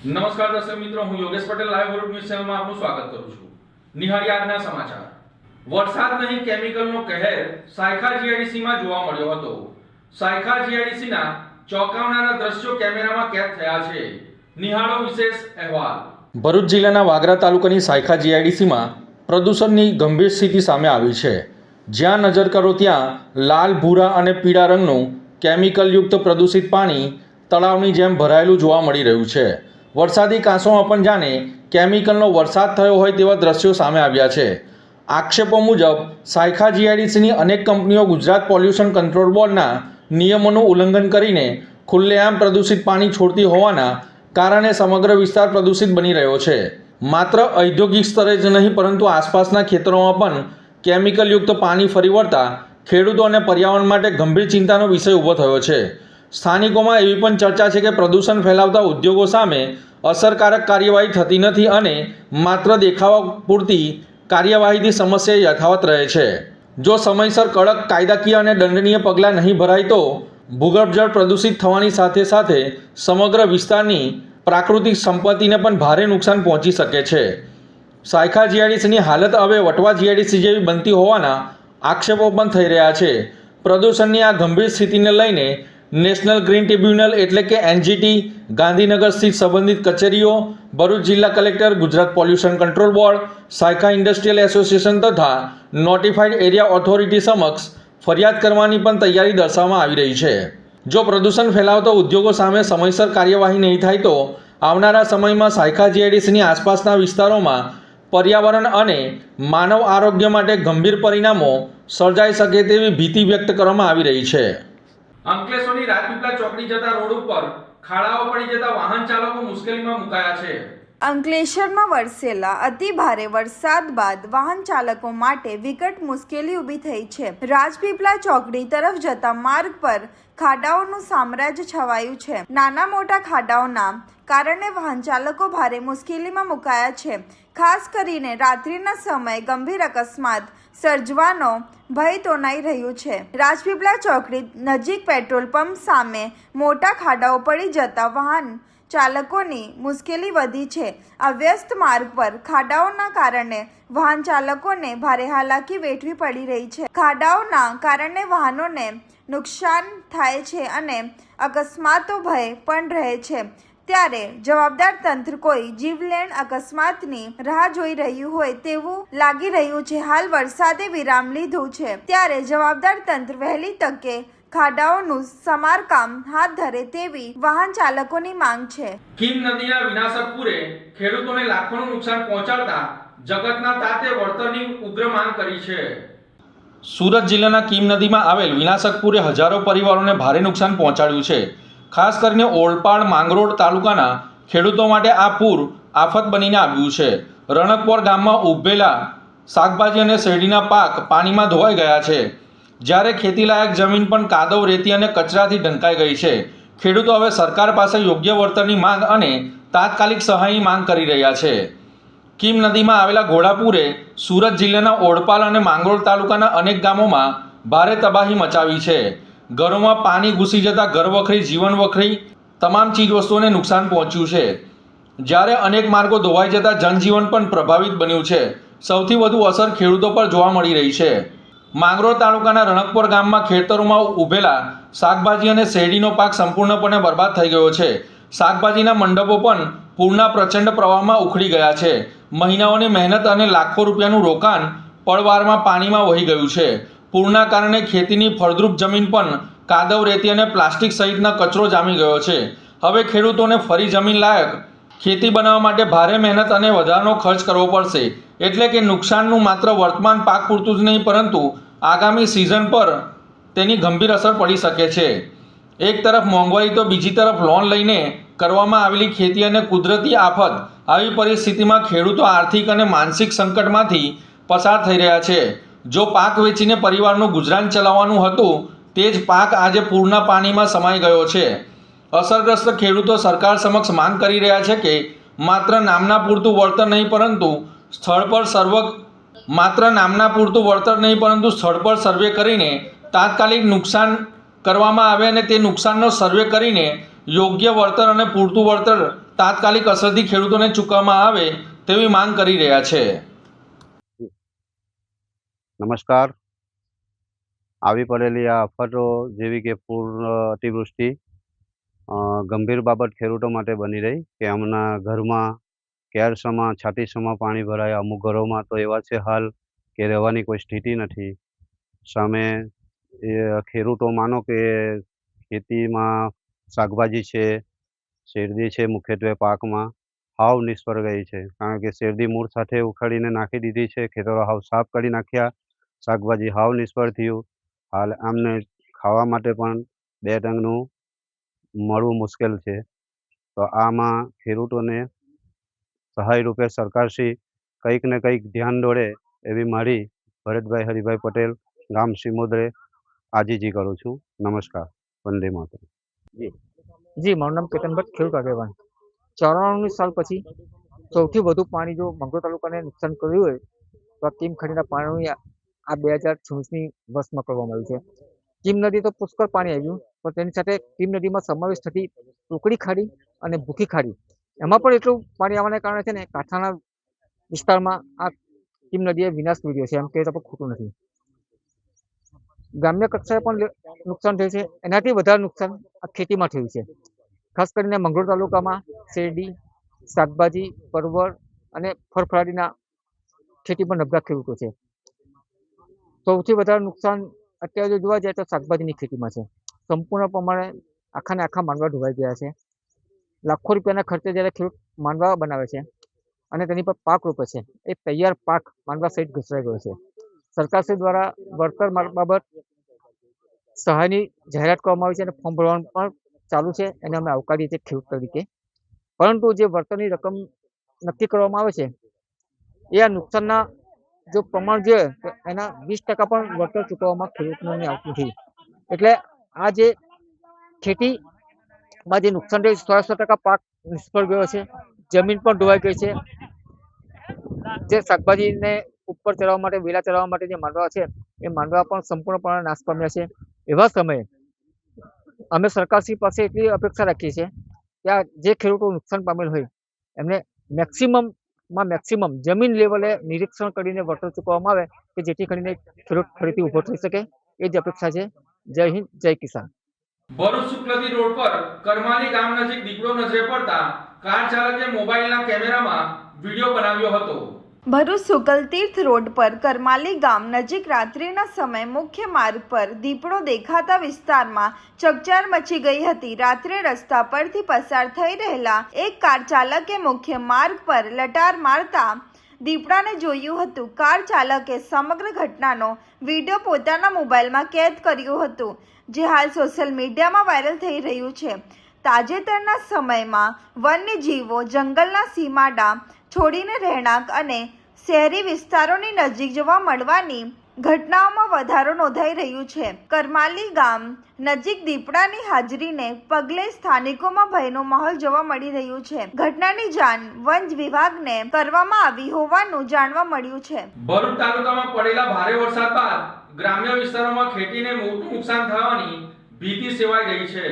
નમસ્કાર દર્શક મિત્રો, હું Yogesh Patel live group news ચેનલમાં આપનું સ્વાગત કરું છું. નિહાળી આજના સમાચાર. વરસાદ નહીં કેમિકલનો કહેર સાયખા જીઆઈડીસીમાં જોવા મળ્યો હતો. સાયખા જીઆઈડીસીના ચોંકાવનારા દ્રશ્યો કેમેરામાં કેદ થયા છે. નિહાળો વિશેષ અહેવાલ. ભરૂચ જિલ્લાના વાગરા તાલુકાની સાયખા જીઆઈડીસીમાં પ્રદૂષણની ગંભીર સ્થિતિ સામે આવી છે. જ્યાં નજર કરો ત્યાં લાલ, ભૂરા અને પીળા રંગનું કેમિકલયુક્ત પ્રદૂષિત પાણી તળાવની જેમ ભરાયેલું જોવા મળી રહ્યું છે. વરસાદી કાંસોમાં પણ જાણે કેમિકલનો વરસાદ થયો હોય તેવા દ્રશ્યો સામે આવ્યા છે. આક્ષેપો મુજબ સાયખા જીઆઈડીસીની અનેક કંપનીઓ ગુજરાત પોલ્યુશન કંટ્રોલ બોર્ડના નિયમોનું ઉલ્લંઘન કરીને ખુલ્લેઆમ પ્રદૂષિત પાણી છોડતી હોવાના કારણે સમગ્ર વિસ્તાર પ્રદૂષિત બની રહ્યો છે. માત્ર ઔદ્યોગિક સ્તરે જ નહીં પરંતુ આસપાસના ખેતરોમાં પણ કેમિકલયુક્ત પાણી ફરી વળતા ખેડૂતો અને પર્યાવરણ માટે ગંભીર ચિંતાનો વિષય ઊભો થયો છે. સ્થાનિકોમાં એવી પણ ચર્ચા છે કે પ્રદૂષણ ફેલાવતા ઉદ્યોગો સામે અસરકારક કાર્યવાહી થતી નથી અને માત્ર દેખાવા પૂરતી કાર્યવાહીથી સમસ્યા યથાવત રહે છે. જો સમયસર કડક કાયદાકીય અને દંડનીય પગલાં નહીં ભરાય તો ભૂગર્ભ જળ પ્રદૂષિત થવાની સાથે સાથે સમગ્ર વિસ્તારની પ્રાકૃતિક સંપત્તિને પણ ભારે નુકસાન પહોંચી શકે છે. સાયખા જીઆઈડીસીની હાલત હવે વટવા જીઆઈડીસી જેવી બનતી હોવાના આક્ષેપો પણ થઈ રહ્યા છે. પ્રદૂષણની આ ગંભીર સ્થિતિને લઈને નેશનલ ગ્રીન ટ્રિબ્યુનલ એટલે કે એનજીટી, ગાંધીનગર સ્થિત સંબંધિત કચેરીઓ, ભરૂચ જિલ્લા collector, Gujarat pollution control board, Saykha industrial association તથા નોટિફાઈડ એરિયા ઓથોરિટી સમક્ષ ફરિયાદ કરવાની પણ તૈયારી દર્શાવવામાં આવી રહી છે. જો પ્રદૂષણ ફેલાવતા ઉદ્યોગો સામે સમયસર કાર્યવાહી નહીં થાય તો આવનારા સમયમાં સાયખા જીઆઈડીસીની આસપાસના વિસ્તારોમાં પર્યાવરણ અને માનવ આરોગ્ય માટે ગંભીર પરિણામો સર્જાઈ શકે તેવી ભીતિ વ્યક્ત કરવામાં આવી રહી છે. અંકલેશ્વરની રાજપીપળા ચોકડી જતા રોડ ઉપર ખાડાઓ પડી જતા વાહન ચાલકો મુશ્કેલીમાં મુકાયા છે. અંકલેશ્વરમાં વરસેલા અતિ ભારે વરસાદ બાદ વાહન ચાલકો માટે વિકટ મુશ્કેલી ઊભી થઈ છે. રાજપીપળા ચોકડી તરફ જતા માર્ગ પર ખાડાઓનું સામ્રાજ્ય છવાયું છે. નાના મોટા ખાડાઓના કારણે વાહન ચાલકો ભારે મુશ્કેલીમાં મુકાયા છે. ખાસ કરીને રાત્રિના સમયે ગંભીર અકસ્માત સર્જવાનો ભય તોનાઈ રહ્યું છે. રાજપીપળા ચોકડી નજીક પેટ્રોલ પંપ સામે મોટા ખાડાઓ પડી જતા વાહન ચાલકોની મુશ્કેલી વધી છે. આ વ્યસ્ત માર્ગ પર ખાડાઓના કારણે વાહન ચાલકોને ભારે હાલાકી વેઠવી પડી રહી છે. ખાડાઓના કારણે વાહનોને નુકસાન થાય છે અને અકસ્માતો ભય પણ રહે છે. ત્યારે જવાબદાર તંત્ર કોઈ જીવલેણ અકસ્માતની રાહ જોઈ રહ્યું હોય તેવું લાગી રહ્યું છે. હાલ વરસાદે વિરામ લીધું છે ત્યારે જવાબદાર તંત્ર વહેલી તકે ખાડાઓનું સમારકામ હાથ ધરે તેવી વાહન ચાલકોની માંગ છે. કીમ નદીના વિનાશક પૂરે ખેડૂતોને લાખોનું નુકસાન પહોંચાડતા જગતના તાતે વળતરની ઉગ્ર માંગ કરી છે. સુરત જિલ્લાના કીમ નદીમાં આવેલ વિનાશક પૂરે હજારો પરિવારોને ભારે નુકસાન પહોંચાડ્યું છે. ખાસ કરીને ઓલપાડ, માંગરોળ તાલુકાના ખેડૂતો માટે આ પૂર આફત બનીને આવ્યું છે. રણકપોર ગામમાં ઉભેલા શાકભાજી અને શેરડીના પાક પાણીમાં ધોવાઈ ગયા છે. જ્યારે ખેતીલાયક જમીન પણ કાદવ, રેતી અને કચરાથી ઢંકાઈ ગઈ છે. ખેડૂતો હવે સરકાર પાસે યોગ્ય વળતરની માંગ અને તાત્કાલિક સહાયની માંગ કરી રહ્યા છે. કીમ નદીમાં આવેલા ઘોડાપુરે સુરત જિલ્લાના ઓડપાલ અને માંગરોળ તાલુકાના અનેક ગામોમાં ભારે તબાહી મચાવી છે. ઘરોમાં પાણી ઘૂસી જતાં ઘરવખરી, જીવનવખરી તમામ ચીજવસ્તુઓને નુકસાન પહોંચ્યું છે. જ્યારે અનેક માર્ગો ધોવાઈ જતાં જનજીવન પણ પ્રભાવિત બન્યું છે. સૌથી વધુ અસર ખેડૂતો પર જોવા મળી રહી છે. માંગરોળ તાલુકાના રણકપોર ગામમાં ખેતરોમાં ઉભેલા શાકભાજી અને શેરડીનો પાક સંપૂર્ણપણે બરબાદ થઈ ગયો છે. શાકભાજીના મંડપો પણ પૂરના પ્રચંડ પ્રવાહમાં ઉખડી ગયા છે. મહિનાઓની મહેનત અને લાખો રૂપિયાનું રોકાણ પળવારમાં પાણીમાં વહી ગયું છે. પૂરના કારણે ખેતીની ફળદ્રુપ જમીન પણ કાદવ, રેતી અને પ્લાસ્ટિક સહિતના કચરો જામી ગયો છે. હવે ખેડૂતોને ફરી જમીન લાયક ખેતી બનાવવા માટે ભારે મહેનત અને વધારાનો ખર્ચ કરવો પડશે. એટલે કે નુકસાનનું માત્ર વર્તમાન પાક પૂરતું જ નહીં પરંતુ આગામી સિઝન પર તેની ગંભીર અસર પડી શકે છે. એક તરફ મોંઘવારી તો બીજી તરફ લોન લઈને કરવામાં આવેલી ખેતી અને કુદરતી આફત. આવી પરિસ્થિતિમાં ખેડૂતો આર્થિક અને માનસિક સંકટમાંથી પસાર થઈ રહ્યા છે. જો પાક વેચીને પરિવારનું ગુજરાન ચલાવવાનું હતું તે જ પાક આજે પૂરના પાણીમાં સમાઈ ગયો છે. અસરગ્રસ્ત ખેડૂતો સરકાર સમક્ષ માંગ કરી રહ્યા છે કે માત્ર નામના પૂરતું વળતર નહીં પરંતુ સ્થળ પર સર્વે કરીને તાત્કાલિક નુકસાન કરવામાં આવે અને તે નુકસાનનો સર્વે કરીને યોગ્ય વળતર અને પૂરતું વળતર તાત્કાલિક અસરથી ખેડૂતોને ચૂકવવામાં આવે તેવી માંગ કરી રહ્યા છે. નમસ્કાર. આવી પડેલી આ આફતો જેવી કે પૂર, અતિવૃષ્ટિ ગંભીર બાબત ખેડૂતો માટે બની રહી કે એમના ઘરમાં કેરસમાં છાતીસમાં પાણી ભરાય. અમુક ઘરોમાં તો એવા છે હાલ કે રહેવાની કોઈ સ્થિતિ નથી. સામે એ ખેડૂતો માનો કે ખેતીમાં શાકભાજી છે, શેરડી છે, મુખ્યત્વે પાકમાં હાવ નિષ્ફળ ગઈ છે. કારણ કે શેરડી મૂળ સાથે ઉખાડીને નાખી દીધી છે, ખેતરો હાવ સાફ કરી નાખ્યા, શાકભાજી હાવ નિષ્ફળ થયું. હાલ આમને ખાવા માટે પણ 2 ટંકનું મળવું મુશ્કેલ છે. તો આમાં ખેડૂતોને સહાય રૂપે સરકારશ્રી કંઈક ને કંઈક ધ્યાન દોરે એવી મારી ભરતભાઈ હરિભાઈ પટેલ, ગામ સિમોદરે આજીજી કરું છું. નમસ્કાર. વંદે માતરમ. જી, મારું નામ કેતન ભટ્ટ, ખેડૂત આગેવાન. 94 સાલ પછી સૌથી વધુ પાણી જો મંગળોર તાલુકાને નુકસાન કર્યું હોય તો આ કીમ ખાડીના પાણી આ 2026ની વર્ષમાં કરવામાં આવ્યું છે. કીમ નદી તો પુષ્કળ પાણી આવ્યું, પણ તેની સાથે કીમ નદીમાં સમાવેશ થતી ટુકડી ખાડી અને ભૂખી ખાડી, એમાં પણ એટલું પાણી આવવાને કારણે છે ને કાંઠાના વિસ્તારમાં આ કીમ નદીએ વિનાશ કર્યો છે, એમ કહેતા પણ ખોટું નથી. ગ્રામ્ય કક્ષાએ પણ નુકસાન થયું છે, એનાથી વધારે નુકસાન આ ખેતીમાં થયું છે. ખાસ કરીને મંગળોર તાલુકામાં શેરડી, શાકભાજી, પરવળ અને ફળફળાદીના ખેતી પર નબળા ખેડૂતો છે. સૌથી વધારે નુકસાન અત્યારે જો જોવા જાય તો શાકભાજીની ખેતીમાં છે. સંપૂર્ણ પ્રમાણે આખાને આખા માંડવા ડૂબાઈ ગયા છે. લાખો રૂપિયાના ખર્ચે જ્યારે ખેડૂત માંડવા બનાવે છે અને તેની પર પાક રોપે છે, એ તૈયાર પાક માંડવા સહિત ઘસરાઈ ગયો છે. સરકારશ્રી દ્વારા વળતર બાબત સહાયની જાહેરાત કરવામાં આવી છે અને ફોર્મ ભરવાનું પણ ચાલુ છે. એને અમે આવકારીએ છીએ ખેડૂત તરીકે. પરંતુ જે વળતરની રકમ નક્કી કરવામાં આવે છે એ આ નુકસાનના જો પ્રમાણ જોઈએ તો એના 20% પણ વળતર ચૂકવવામાં ખેડૂતોને આવતું નથી. એટલે આ જે ખેતીમાં જે નુકસાન થયું 100% પાક નિષ્ફળ ગયો છે, જમીન પણ ધોવાઈ ગઈ છે. જે શાકભાજીને ઉપર ચડાવવા માટે, વેલા ચડાવવા માટે જે માંડવા છે એ માંડવા પણ સંપૂર્ણપણે નાશ પામ્યા છે. એવા સમયે અમે સરકારશ્રી પાસે એટલી અપેક્ષા રાખીએ છીએ કે આ જે ખેડૂતો નુકસાન પામેલ હોય એમને મેક્સિમમ જમીન લેવલે નિરીક્ષણ કરીને વળતર ચૂકવવામાં આવે કે જેથી કરીને ખેડૂત ફરીથી ઊભો થઈ શકે, એ જ અપેક્ષા છે. જય હિન્દ, જય કિસાન. ભરૂચ શુક્લતી રોડ પર કરમાલી ગામ નજીક દીપડો નજરે પડતા કાર ચાલકે મોબાઈલના કેમેરામાં વિડીયો બનાવ્યો હતો. ભરૂચ સુકલતીર્થ રોડ પર કરમાલી ગામ નજીક રાત્રિના સમયે મુખ્ય માર્ગ પર દીપડો દેખાતા વિસ્તારમાં ચકચાર મચી ગઈ હતી. રાત્રે રસ્તા પરથી પસાર થઈ રહેલા એક કાર ચાલકે મુખ્ય માર્ગ પર લટાર મારતા દીપડાને જોયું હતું. કાર ચાલકે સમગ્ર ઘટનાનો વિડીયો પોતાના મોબાઈલમાં કેદ કર્યું હતું, જે હાલ સોશિયલ મીડિયામાં વાયરલ થઈ રહ્યું છે. તાજેતરના સમયમાં વન્યજીવો જંગલના સીમાડા છોડીને રહેણાંક અને શહેરી વિસ્તારોની નજીક જોવા મળવાની ઘટનાઓમાં વધારો નોંધાઈ રહ્યું છે. કરમાલી ગામ નજીક દીપડાની હાજરીને પગલે સ્થાનિકોમાં ભયનો માહોલ જોવા મળી રહ્યું છે. ઘટનાની જાણ વન વિભાગને કરવામાં આવી હોવાનું જાણવા મળ્યું છે. ભરૂચ તાલુકામાં પડેલા ભારે વરસાદ બાદ ગ્રામ્ય વિસ્તારોમાં ખેતીને મોટું નુકસાન થવાની ભીતિ સેવાઈ રહી છે.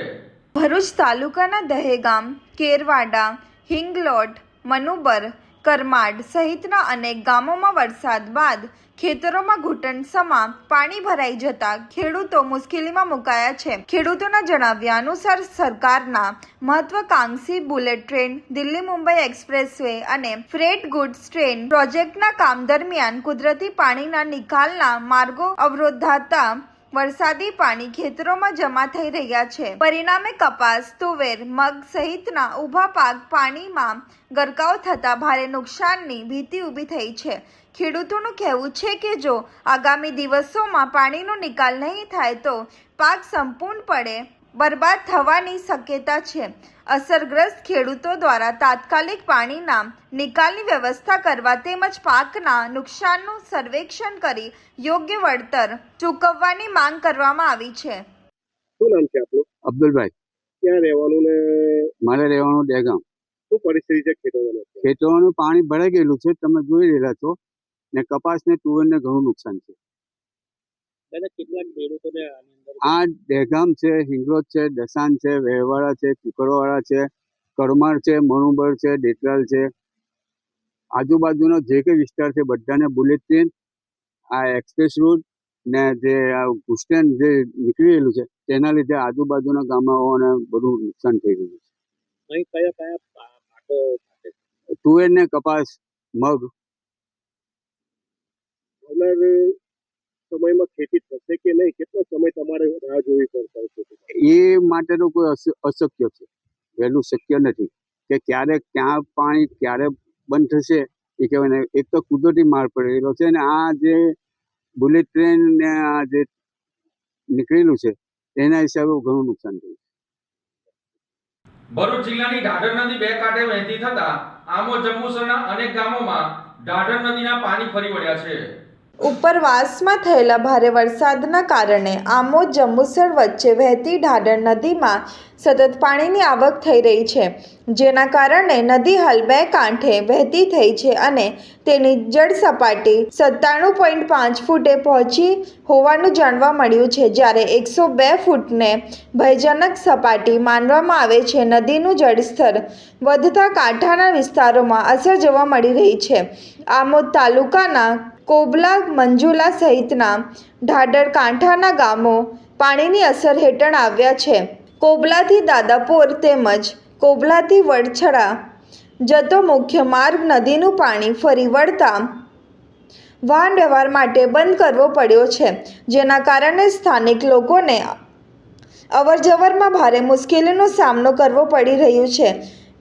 ભરૂચ તાલુકાના દહેગામ, કેરવાડા, હિંગલોટ, મનુબર, કરમાડ સહિતના અનેક ગામોમાં વરસાદ બાદ ખેતરોમાં ઘૂંટણસમાં પાણી ભરાઈ જતા ખેડૂતો મુશ્કેલીમાં મુકાયા છે. ખેડૂતોના જણાવ્યા અનુસાર સરકારના મહત્વાકાંક્ષી bullet train, Delhi Mumbai expressway અને ફ્રેટ ગુડ્સ ટ્રેન પ્રોજેક્ટના કામ દરમિયાન કુદરતી પાણીના નિકાલના માર્ગો અવરોધાતા વરસાદી પાણી ખેતરોમાં જમા થઈ રહ્યા છે. પરિણામે કપાસ, તુવેર, મગ સહિતના ઊભા પાક પાણીમાં ગરકાવ થતા ભારે નુકસાનની ભીતિ ઊભી થઈ છે. ખેડૂતોનું કહેવું છે કે જો આગામી દિવસોમાં પાણીનો નિકાલ નહીં થાય તો પાક સંપૂર્ણપણે બરબાદ થવાની શક્યતા છે. અસરગ્રસ્ત ખેડૂતો દ્વારા તાત્કાલિક પાણીના નિકાલની વ્યવસ્થા કરવા તેમજ પાકના નુકસાનનું સર્વેક્ષણ કરી યોગ્ય વળતર ચૂકવવાની માંગ કરવામાં આવી છે. શું નામ છે આપનું? અબ્દુલભાઈ. ક્યાં રહેવાનું ને મારે રહેવાનું દહેગામ. શું પરિસ્થિતિ છે ખેતરોની? ખેતરોનું પાણી ભરાઈ ગયેલું છે, તમે જોઈ રહેલા છો, ને કપાસ ને તુવેર ને ઘણું નુકસાન છે. કેટલાક ખેડૂતોને આ દહેગામ છે, હિંગલોજ છે, દસાન છે, વેવાડા છે, કુકરવાડા છે, કરમાળ છે, મણુબર છે, ડેટરાલ છે, આજુબાજુનો જે કંઈ વિસ્તાર છે બધાને બુલેટ ટ્રેન, આ એક્સપ્રેસ રોડ ને જે આ ગુસ્ટેન જે નીકળેલું છે તેના લીધે આજુબાજુના ગામડાઓને બધું નુકસાન થઈ રહ્યું છે. અહીં કયા કયા પાકો થાય છે? તુવેર ને કપાસ, મગ. આવનાર સમયમાં ખેતી થશે કે નહીં? કેટલો સમય તમારે રાહ જોવી પડશે? એ માટે તો કોઈ અશક્ય છે, વહેલું શક્ય નથી કે ક્યારે ક્યાં પાણી ક્યારે બંધ થશે એ કહેવાય ને. એક તો કુદરતી માર પડેલો છે ને આ જે બુલેટ ટ્રેન ને આ જે નીકળેલું છે એના હિસાબે ઘણું નુકસાન થયું. ભરૂચ જિલ્લાની ઢાઢર નદી બે કાંઠે વહેતી થતા આમોદ જંબુસરના અનેક ગામોમાં ઢાઢર નદીના પાણી ફરી વળ્યા છે. ઉપરવાસમાં થયેલા ભારે વરસાદના કારણે આમોદ જંબુસર વચ્ચે વહેતી ઢાઢર નદીમાં સતત પાણીની આવક થઈ રહી છે, જેના કારણે નદી હાલ બે કાંઠે વહેતી થઈ છે અને તેની જળ સપાટી 97.5 ફૂટે પહોંચી હોવાનું જાણવા મળ્યું છે, જ્યારે 102 ફૂટને ભયજનક સપાટી માનવામાં આવે છે. નદીનું જળસ્તર વધતા કાંઠાના વિસ્તારોમાં અસર જોવા મળી રહી છે. આમોદ તાલુકાના કોબલા, મંજુલા સહિતના ઢાઢર કાંઠાના ગામો પાણીની અસર હેઠળ આવ્યા છે. કોબલાથી દાદાપોર તેમજ કોબલાથી વડછડા જતો મુખ્ય માર્ગ નદીનું પાણી ફરી વળતા વાહન વ્યવહાર માટે બંધ કરવો પડ્યો છે, જેના કારણે સ્થાનિક લોકોને અવરજવરમાં ભારે મુશ્કેલીનો સામનો કરવો પડી રહ્યો છે.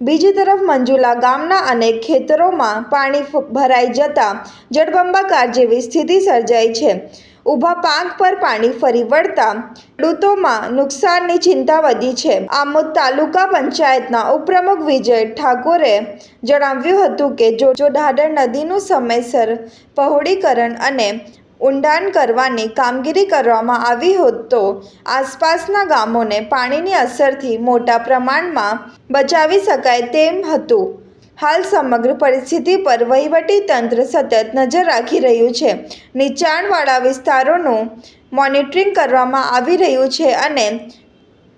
બીજી તરફ મંજુલા ગામના અનેક ખેતરોમાં પાણી ભરાઈ જતા જળબંબાકાર જેવી સ્થિતિ સર્જાઈ છે. ઊભા પાક પર પાણી ફરી વળતા ખેડૂતોમાં નુકસાનની ચિંતા વધી છે. આમોદ તાલુકા પંચાયતના ઉપપ્રમુખ વિજય ઠાકોરે જણાવ્યું હતું કે જો ઢાઢર નદીનું સમયસર પહોળીકરણ અને ઊંડાણ કરવાની કામગીરી કરવામાં આવી હોત તો આસપાસના ગામોને પાણીની અસરથી મોટા પ્રમાણમાં બચાવી શકાય તેમ હતું. હાલ સમગ્ર પરિસ્થિતિ પર વહીવટી તંત્ર સતત નજર રાખી રહ્યું છે. નીચાણવાળા વિસ્તારોનું મોનિટરિંગ કરવામાં આવી રહ્યું છે અને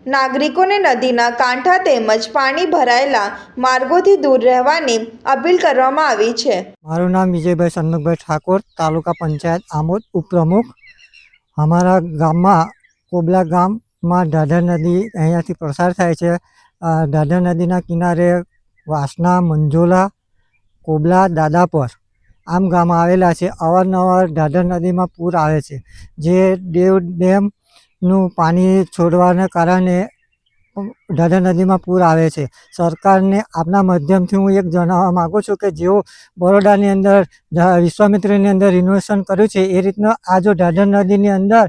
નાગરિકોને નદીના કાંઠા તેમજ પાણી ભરાયેલા માર્ગોથી દૂર રહેવાની અપીલ કરવામાં આવી છે. મારું નામ વિજયભાઈ સન્મુખભાઈ ઠાકોર, તાલુકા પંચાયત આમોદ ઉપપ્રમુખ. અમારા ગામમાં કોબલા ગામમાં ઢાઢર નદી અહીંયાથી પસાર થાય છે. ઢાઢર નદીના કિનારે વાસણા, મંજોલા, કોબલા, દાદાપર આમ ગામ આવેલા છે. અવારનવાર ઢાઢર નદીમાં પૂર આવે છે, જે દેવ ડેમનું પાણી છોડવાને કારણે ઢાઢર નદીમાં પૂર આવે છે. સરકારને આપના માધ્યમથી હું એક જણાવવા માગું છું કે જેઓ બરોડાની અંદર વિશ્વામિત્રીની અંદર રિનોવેશન કર્યું છે એ રીતના આ જો ઢાઢર નદીની અંદર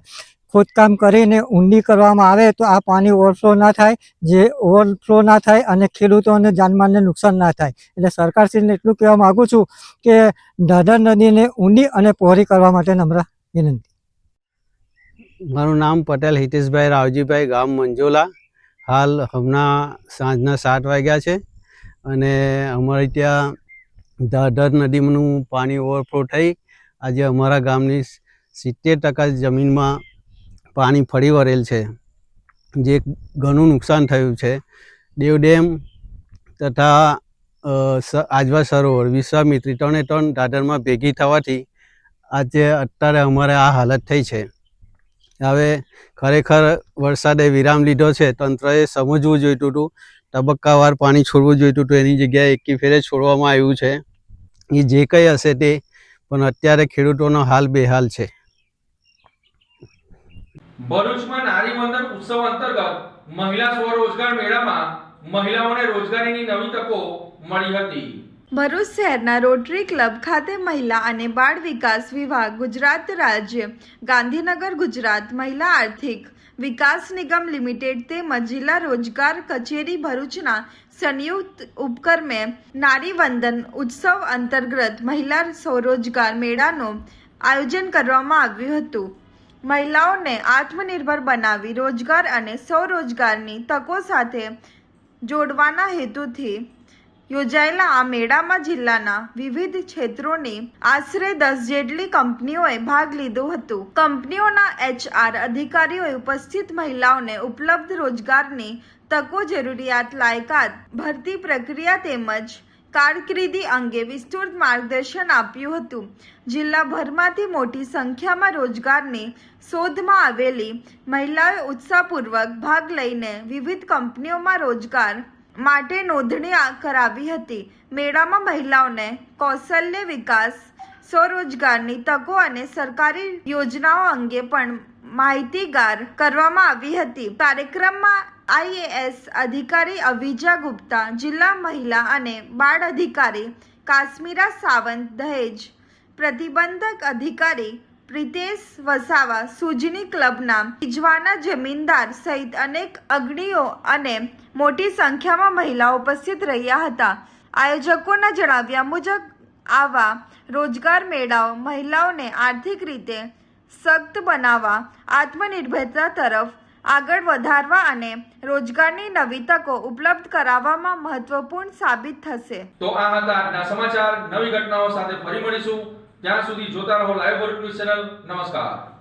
ખોદકામ કરીને ઊંડી કરવામાં આવે તો આ પાણી ઓવરફ્લો ના થાય અને ખેડૂતોને જાનમાલને નુકસાન ના થાય. એટલે સરકારશ્રીને એટલું કહેવા માગું છું કે ઢાઢર નદીને ઊંડી અને પહોળી કરવા માટે નમ્ર વિનંતી. મારું નામ પટેલ હિતેશભાઈ રાવજીભાઈ, ગામ મંજોલા. હાલ હમણાં સાંજના 7 વાગ્યા છે અને અમારે ત્યાં ઢાઢર નદીનું પાણી ઓવરફ્લો થઈ આજે અમારા ગામની 70% જમીનમાં પાણી ફરી વળેલ છે, જે ઘણું નુકસાન થયું છે. દેવ ડેમ તથા આજવા સરોવર, વિશ્વામિત્રી 3 ઢાઢરમાં ભેગી થવાથી આજે અત્યારે અમારે આ હાલત થઈ છે. હવે ખરેખર વરસાદે વિરામ લીધો છે. તંત્રએ સમજવું જોઈતું હતું, તબક્કાવાર પાણી છોડવું જોઈતું હતું. એની જગ્યાએ એકી ફેરે છોડવામાં આવ્યું છે. એ જે કંઈ હશે તે, પણ અત્યારે ખેડૂતોનો હાલ બેહાલ છે. ભરૂચમાં નારી વંદન ઉત્સવ અંતર્ગત મહિલા સ્વરોજગાર મેળામાં મહિલાઓને રોજગારીની નવી તકો મળી હતી. ભરૂચ શહેરના રોટરી ક્લબ ખાતે મહિલા અને બાળ વિકાસ વિભાગ, ગુજરાત રાજ્ય, ગાંધીનગર ગુજરાત મહિલા આર્થિક વિકાસ નિગમ લિમિટેડ તેમજ જિલ્લા રોજગાર કચેરી ભરૂચના સંયુક્ત ઉપક્રમે નારી વંદન ઉત્સવ અંતર્ગત મહિલા સ્વરોજગાર મેળાનું આયોજન કરવામાં આવ્યું હતું. મહિલાઓને આત્મનિર્ભર બનાવી રોજગાર અને સ્વરોજગારની તકો સાથે જોડવાના હેતુથી યોજાયેલા આ મેળામાં જિલ્લાના વિવિધ ક્ષેત્રોની આશરે 10 જેટલી કંપનીઓએ ભાગ લીધો હતો. કંપનીઓના HR અધિકારીઓએ ઉપસ્થિત મહિલાઓને ઉપલબ્ધ રોજગારની તકો, જરૂરિયાત, લાયકાત, ભરતી પ્રક્રિયા તેમજ કારકિર્દી અંગે વિસ્તૃત માર્ગદર્શન આપ્યું હતું. જિલ્લાભરમાંથી મોટી સંખ્યામાં રોજગારની શોધમાં આવેલી મહિલાઓએ ઉત્સાહપૂર્વક ભાગ લઈને વિવિધ કંપનીઓમાં રોજગાર માટે નોંધણી કરાવી હતી. મેળામાં મહિલાઓને કૌશલ્ય વિકાસ, સ્વરોજગારની તકો અને સરકારી યોજનાઓ અંગે પણ માહિતીગાર કરવામાં આવી હતી. કાર્યક્રમમાં IAS અધિકારી અવિજા ગુપ્તા, જિલ્લા મહિલા અને બાળ અધિકારી કાશ્મીરા સાવંત, દહેજ પ્રતિબંધક અધિકારી પ્રિતેશ વસાવા, સુજની ક્લબના ઇજવાના જમીનદાર સહિત અનેક અગ્રણીઓ અને મોટી સંખ્યામાં મહિલાઓ ઉપસ્થિત રહ્યા હતા. આયોજકોના જણાવ્યા મુજબ આવા રોજગાર મેળાઓ મહિલાઓને આર્થિક રીતે સશક્ત બનાવવા, આત્મનિર્ભરતા તરફ આગળ વધારવા અને રોજગારની નવી તકો ઉપલબ્ધ કરાવવામાં મહત્વપૂર્ણ સાબિત થશે. તો આ હતા આજના સમાચાર. નવી ઘટનાઓ સાથે ફરી મળીશું. ત્યાં સુધી જોતા રહો લાઈવ વર્લ્ડ ન્યૂઝ ચેનલ. નમસ્કાર.